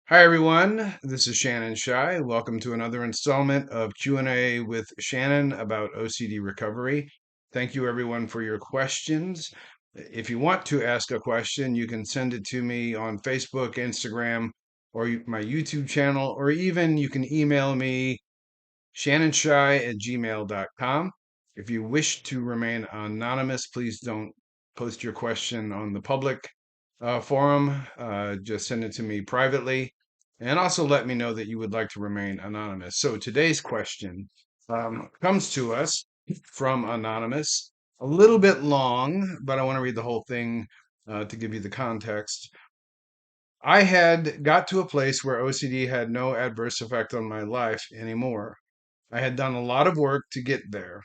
Hi everyone, this is Shannon Shy. Welcome to another installment of Q&A with Shannon about OCD recovery. Thank you everyone for your questions. If you want to ask a question, you can send it to me on Facebook, Instagram, or my YouTube channel, or even you can email me shannonshy@gmail.com. If you wish to remain anonymous, please don't post your question on the public forum. Just send it to me privately. And also let me know that you would like to remain anonymous. So today's question comes to us from Anonymous. A little bit long, but I want to read the whole thing to give you the context. I had got to a place where OCD had no adverse effect on my life anymore. I had done a lot of work to get there.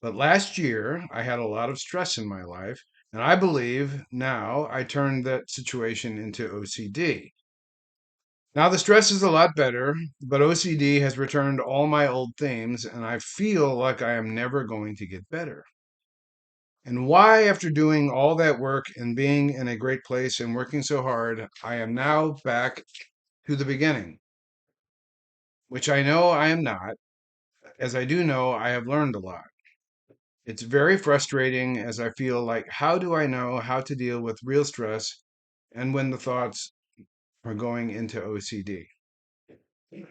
But last year, I had a lot of stress in my life, and I believe now I turned that situation into OCD. Now the stress is a lot better, but OCD has returned all my old themes, and I feel like I am never going to get better. And why, after doing all that work and being in a great place and working so hard, I am now back to the beginning, which I know I am not, as I do know I have learned a lot. It's very frustrating as I feel like, how do I know how to deal with real stress and when the thoughts are going into OCD?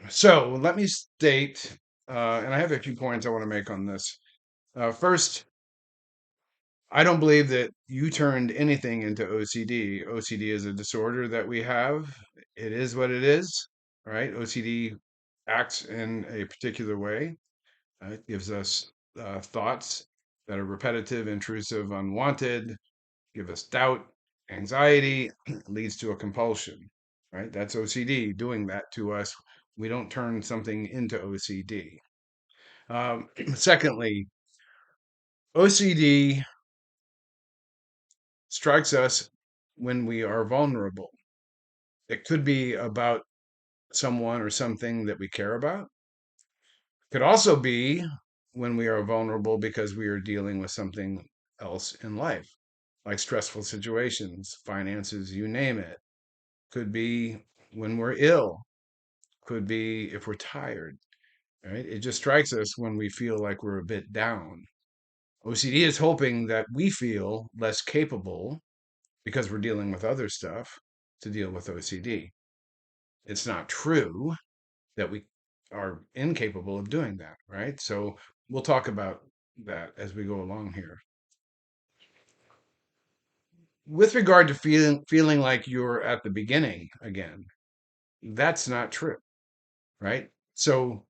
So let me state, and I have a few points I want to make on this. First, I don't believe that you turned anything into OCD. OCD is a disorder that we have. It is what it is, right? OCD acts in a particular way. It gives us thoughts that are repetitive, intrusive, unwanted, give us doubt, anxiety, leads to a compulsion, right? That's OCD doing that to us. We don't turn something into OCD. Secondly, OCD strikes us when we are vulnerable. It could be about someone or something that we care about. It could also be when we are vulnerable because we are dealing with something else in life, like stressful situations, finances, you name it. Could be when we're ill, could be if we're tired, right? It just strikes us when we feel like we're a bit down. OCD is hoping that we feel less capable because we're dealing with other stuff to deal with OCD. It's not true that we are incapable of doing that, right? So we'll talk about that as we go along here. With regard to feeling like you're at the beginning again, that's not true, right? So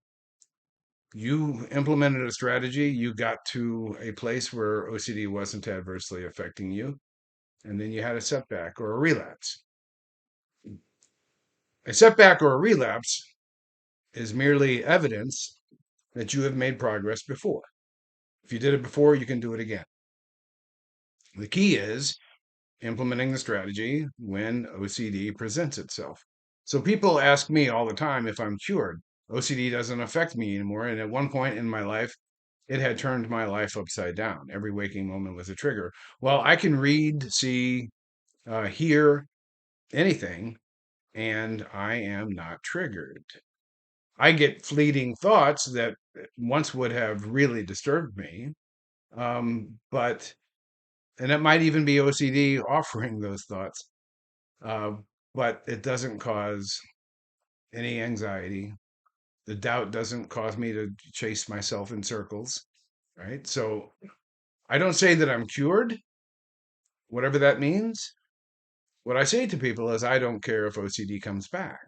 you implemented a strategy, you got to a place where OCD wasn't adversely affecting you, and then you had a setback or a relapse. A setback or a relapse is merely evidence that you have made progress before. If you did it before, you can do it again. The key is implementing the strategy when OCD presents itself. So people ask me all the time if I'm cured. OCD doesn't affect me anymore. And at one point in my life, it had turned my life upside down. Every waking moment was a trigger. Well, I can read, see, hear anything, and I am not triggered. I get fleeting thoughts that once would have really disturbed me, but and it might even be OCD offering those thoughts, uh, but it doesn't cause any anxiety. The doubt doesn't cause me to chase myself in circles, right? So I don't say that I'm cured, whatever that means. What I say to people is I don't care if OCD comes back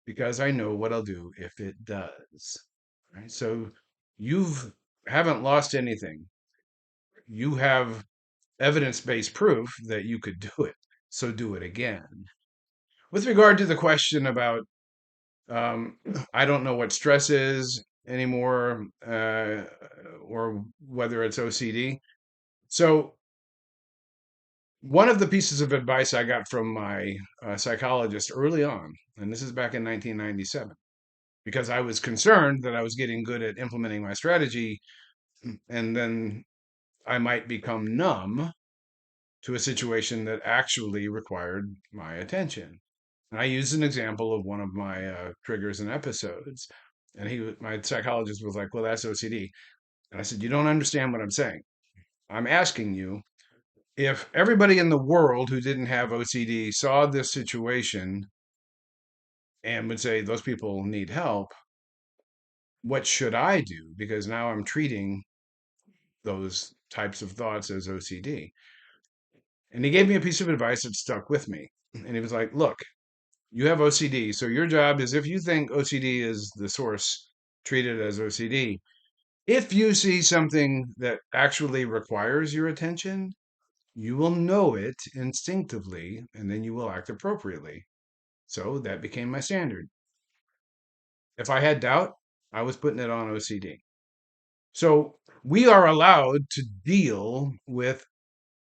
because I know what I'll do if it does. Right? So you've haven't lost anything. You have evidence-based proof that you could do it. So do it again. With regard to the question about um, I don't know what stress is anymore, or whether it's OCD. So one of the pieces of advice I got from my psychologist early on, and this is back in 1997, because I was concerned that I was getting good at implementing my strategy, and then I might become numb to a situation that actually required my attention. I used an example of one of my triggers and episodes. And my psychologist was like, well, that's OCD. And I said, you don't understand what I'm saying. I'm asking you if everybody in the world who didn't have OCD saw this situation and would say, those people need help, what should I do? Because now I'm treating those types of thoughts as OCD. And he gave me a piece of advice that stuck with me. And he was like, look, you have OCD. So your job is, if you think OCD is the source, treat it as OCD. If you see something that actually requires your attention, you will know it instinctively and then you will act appropriately. So that became my standard. If I had doubt, I was putting it on OCD. So we are allowed to deal with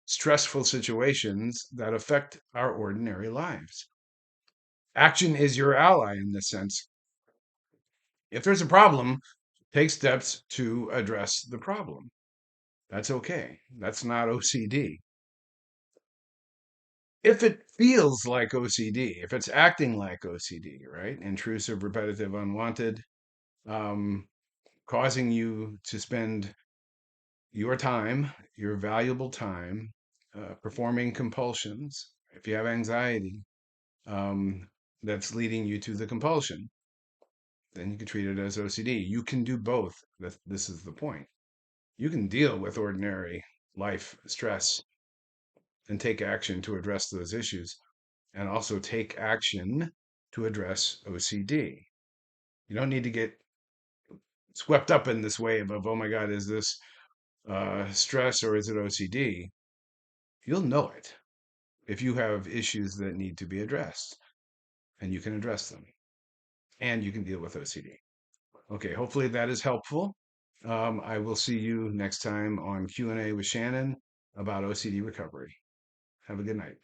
stressful situations that affect our ordinary lives. Action is your ally in this sense. If there's a problem, take steps to address the problem. That's okay. That's not OCD. If it feels like OCD, if it's acting like OCD, right? Intrusive, repetitive, unwanted, um, causing you to spend your time, your valuable time, performing compulsions. If you have anxiety, um, that's leading you to the compulsion, then you can treat it as OCD. You can do both. This is the point. You can deal with ordinary life stress and take action to address those issues, and also take action to address OCD. You don't need to get swept up in this wave of, oh my God, is this stress or is it OCD? You'll know it if you have issues that need to be addressed, and you can address them, and you can deal with OCD. Okay, hopefully that is helpful. I will see you next time on Q&A with Shannon about OCD recovery. Have a good night.